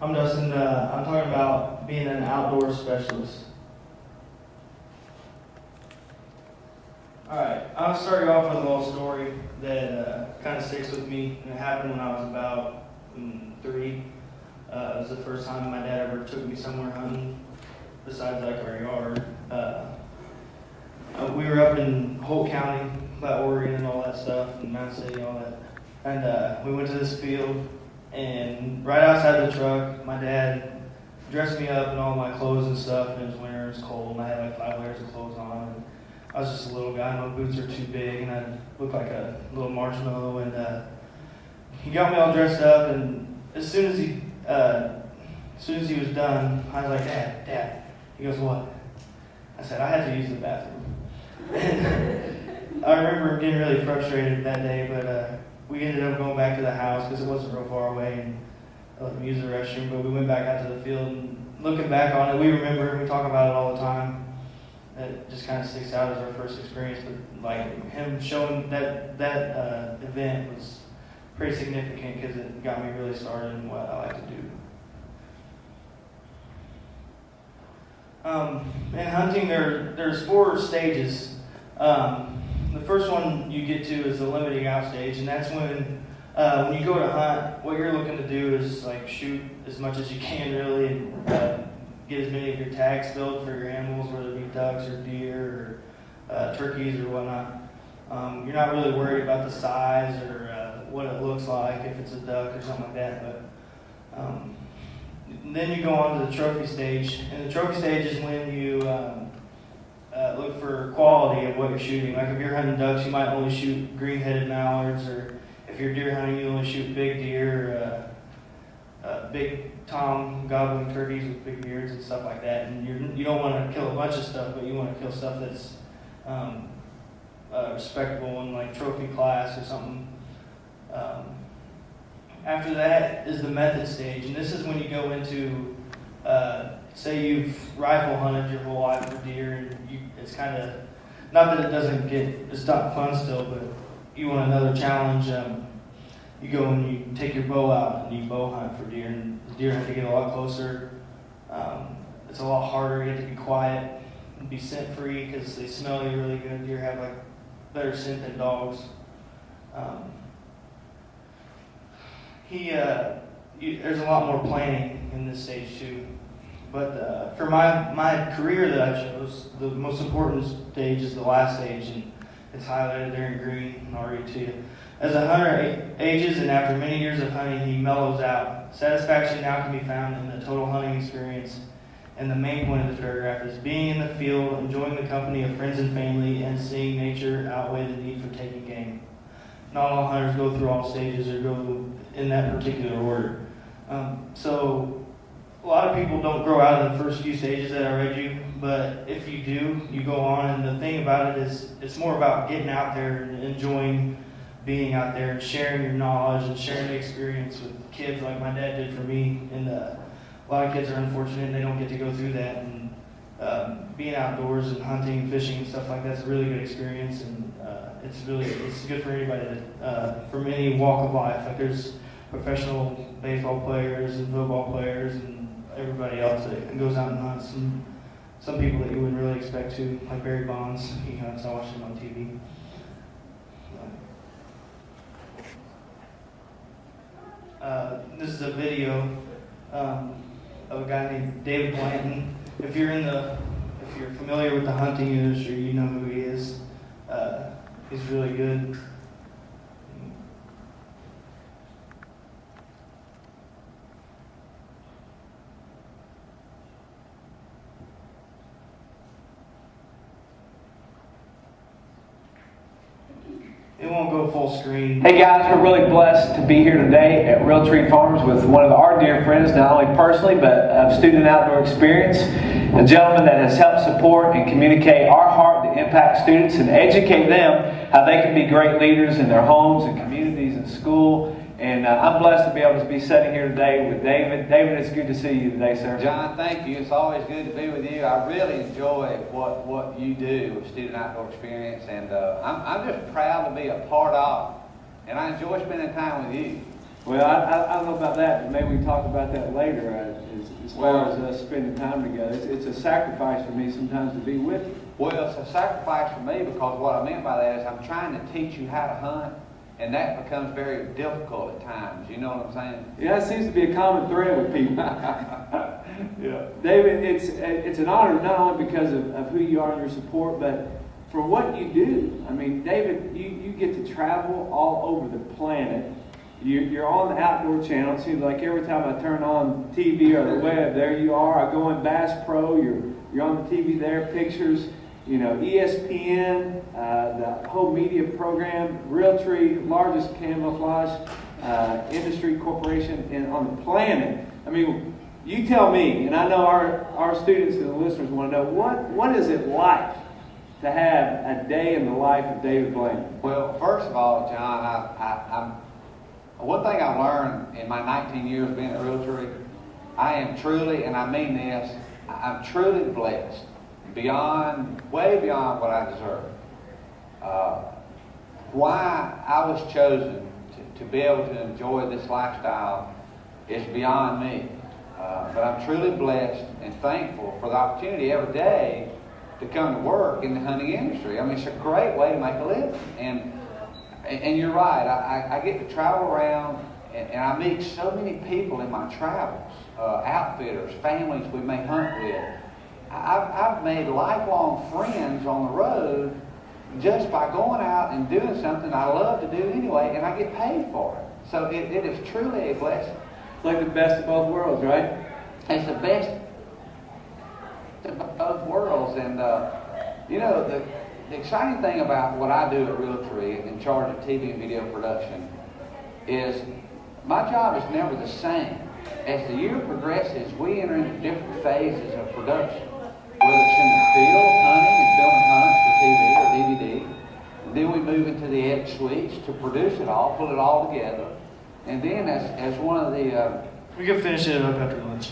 I'm Dustin. I'm talking about being an outdoor specialist. Alright, I'll start you off with a little story that kind of sticks with me. It happened when I was about 3. It was the first time my dad ever took me somewhere hunting, besides like our yard. We were up in Holt County, by Oregon and all that stuff, and Mount City, all that. And we went to this field, and right outside the truck, my dad dressed me up in all my clothes and stuff, and it was winter, it was cold, and I had like 5 layers of clothes on. And I was just a little guy, my boots were too big, and I looked like a little marshmallow. And he got me all dressed up, and as soon as he was done, I was like, Dad. He goes, what? I said, I had to use the bathroom. And I remember getting really frustrated that day, but we ended up going back to the house because it wasn't real far away, and I let him use the restroom. But we went back out to the field, and looking back on it, we remember, we talk about it all the time. That just kind of sticks out as our first experience, but like him showing that event was pretty significant because it got me really started in what I like to do. In hunting, there's 4 stages. The first one you get to is the limiting out stage, and that's when you go to hunt, what you're looking to do is like shoot as much as you can, really, and get as many of your tags filled for your animals, whether it be ducks or deer or turkeys or whatnot. You're not really worried about the size or what it looks like, if it's a duck or something like that. But then you go on to the trophy stage, and the trophy stage is when you look for quality of what you're shooting. Like if you're hunting ducks, you might only shoot green-headed mallards, or if you're deer hunting, you only shoot big deer, big tom gobbling turkeys with big beards and stuff like that. And you don't want to kill a bunch of stuff, but you want to kill stuff that's respectable in like trophy class or something. After that is the method stage, and this is when you go into, say you've rifle hunted your whole life for deer, and it's kind of, not that it's not fun still, but you want another challenge. You go and you take your bow out and you bow hunt for deer, and the deer have to get a lot closer. It's a lot harder. You have to be quiet and be scent free because they smell you really good. Deer have like better scent than dogs. There's a lot more planning in this stage too. But for my career that I chose, the most important stage is the last stage, and it's highlighted there in green, and I'll read it to you. As a hunter ages and after many years of hunting, he mellows out. Satisfaction now can be found in the total hunting experience. And the main point of the paragraph is being in the field, enjoying the company of friends and family, and seeing nature outweigh the need for taking game. Not all hunters go through all stages or go in that particular order. So a lot of people don't grow out of the first few stages that I read you, but if you do, you go on. And the thing about it is it's more about getting out there and enjoying being out there and sharing your knowledge and sharing the experience with kids like my dad did for me. And a lot of kids are unfortunate and they don't get to go through that. And being outdoors and hunting, fishing, and stuff like that's a really good experience. And it's good for anybody from any walk of life. Like there's professional baseball players and football players and everybody else that goes out and hunts. And some people that you wouldn't really expect to, like Barry Bonds, he hunts. I watch him on TV. This is a video of a guy named David Blanton. If you're familiar with the hunting industry, you know who he is. He's really good. It won't go full screen. Hey guys, we're really blessed to be here today at Real Tree Farms with one of our dear friends, not only personally, but of student outdoor experience. A gentleman that has helped support and communicate our heart to impact students and educate them how they can be great leaders in their homes and communities and school. And I'm blessed to be able to be sitting here today with David. David, it's good to see you today, sir. John, thank you. It's always good to be with you. I really enjoy what you do with Student Outdoor Experience, and I'm just proud to be a part of it. And I enjoy spending time with you. Well, I don't know about that, but maybe we can talk about that later, as far as us spending time together. It's a sacrifice for me sometimes to be with you. Well, it's a sacrifice for me because what I meant by that is I'm trying to teach you how to hunt, and that becomes very difficult at times. You know what I'm saying? Yeah, it seems to be a common thread with people. Yeah. David, it's an honor not only because of who you are and your support, but for what you do. I mean, David, you get to travel all over the planet. You're on the Outdoor Channel. It seems like every time I turn on TV or the web, there you are. I go in Bass Pro. You're on the TV there. Pictures. You know, ESPN, the whole media program, Realtree, largest camouflage industry corporation on the planet. I mean, you tell me, and I know our students and the listeners want to know, what is it like to have a day in the life of David Blaine? Well, first of all, John, one thing I've learned in my 19 years being at Realtree, I am truly, and I mean this, I'm truly blessed. Way beyond what I deserve. Why I was chosen to be able to enjoy this lifestyle is beyond me. But I'm truly blessed and thankful for the opportunity every day to come to work in the hunting industry. I mean, it's a great way to make a living. And you're right, I get to travel around and I meet so many people in my travels, outfitters, families we may hunt with. I've made lifelong friends on the road just by going out and doing something I love to do anyway, and I get paid for it. So it is truly a blessing. It's like the best of both worlds, right? It's the best of both worlds. And, you know, the exciting thing about what I do at Realtree, in charge of TV and video production, is my job is never the same. As the year progresses, we enter into different phases of production. Whether it's in the field, hunting and filming hunts for TV or DVD. And then we move into the edit suites to produce it all, put it all together. And then as one of the... We can finish it up after lunch.